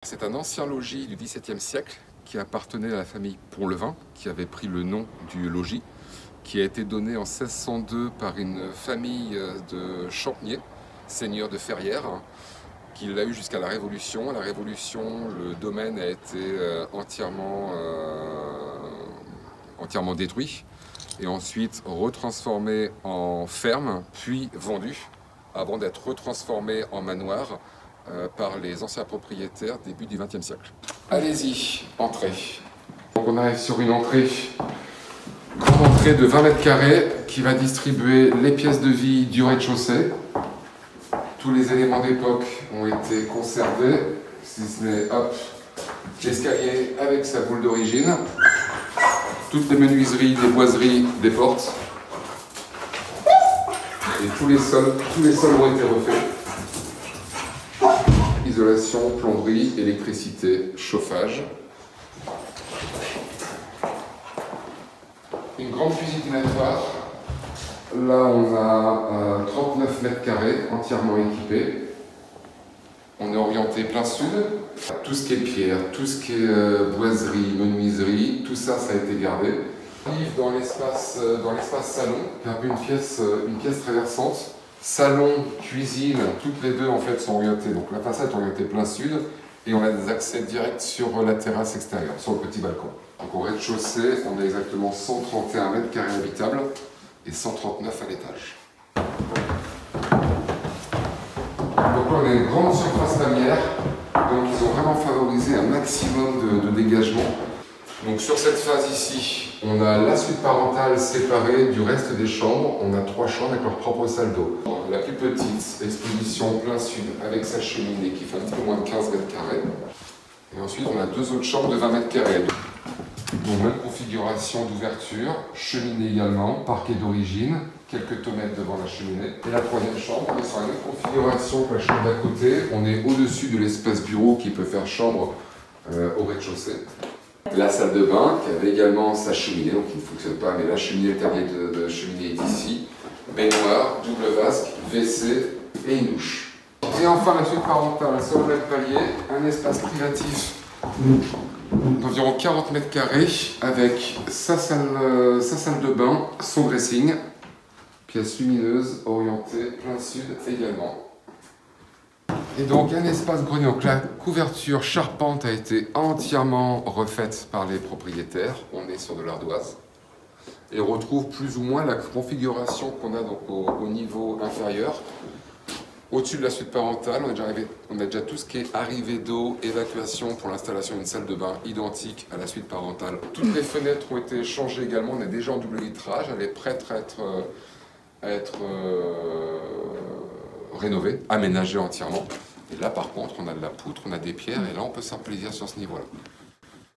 C'est un ancien logis du XVIIe siècle qui appartenait à la famille Pontlevin, qui avait pris le nom du logis, qui a été donné en 1602 par une famille de Champniers, seigneurs de Ferrières, qui l'a eu jusqu'à la Révolution. À la Révolution, le domaine a été entièrement détruit et ensuite retransformé en ferme, puis vendu, avant d'être retransformé en manoir par les anciens propriétaires début du XXe siècle. Allez-y, entrez. Donc on arrive sur une entrée, grande entrée de 20 mètres carrés qui va distribuer les pièces de vie du rez-de-chaussée. Tous les éléments d'époque ont été conservés, si ce n'est, hop, l'escalier avec sa boule d'origine, toutes les menuiseries, les boiseries des portes, et tous les sols ont été refaits. Isolation, plomberie, électricité, chauffage. Une grande cuisine dînatoire. Là, on a 39 mètres carrés, entièrement équipés. On est orienté plein sud. Tout ce qui est pierre, tout ce qui est boiserie, menuiserie, tout ça, ça a été gardé. On arrive dans l'espace salon, qui est un peu une pièce traversante. Salon, cuisine, toutes les deux en fait sont orientées. Donc la façade est orientée plein sud et on a des accès directs sur la terrasse extérieure, sur le petit balcon. Donc au rez-de-chaussée, on a exactement 131 mètres carrés habitables et 139 à l'étage. Donc là, on a une grande surface lamière, donc ils ont vraiment favorisé un maximum de dégagement. Donc sur cette phase ici, on a la suite parentale séparée du reste des chambres. On a 3 chambres avec leur propre salle d'eau. La plus petite, exposition plein sud avec sa cheminée qui fait un petit peu moins de 15 mètres carrés. Et ensuite, on a 2 autres chambres de 20 mètres carrés. Donc même configuration d'ouverture, cheminée également, parquet d'origine, quelques tomates devant la cheminée. Et la 3e chambre, on est sur la même configuration que la chambre d'à côté. On est au-dessus de l'espace bureau qui peut faire chambre au rez-de-chaussée. La salle de bain qui avait également sa cheminée, donc qui ne fonctionne pas, mais la cheminée, le tablier de cheminée est ici. Baignoire, double vasque, WC et une douche. Et enfin la suite parentale sur le même palier, un espace privatif d'environ 40 mètres carrés avec sa salle de bain, son dressing, pièce lumineuse orientée plein sud également. Et donc un espace grenier, donc la couverture charpente a été entièrement refaite par les propriétaires, on est sur de l'ardoise. Et on retrouve plus ou moins la configuration qu'on a donc au niveau inférieur. Au-dessus de la suite parentale, on a déjà tout ce qui est arrivée d'eau, évacuation pour l'installation d'une salle de bain identique à la suite parentale. Toutes les fenêtres ont été changées également, on est déjà en double vitrage, elle est prête à être rénovée, aménagée entièrement. Et là par contre, on a de la poutre, on a des pierres et là on peut se faire plaisir sur ce niveau-là.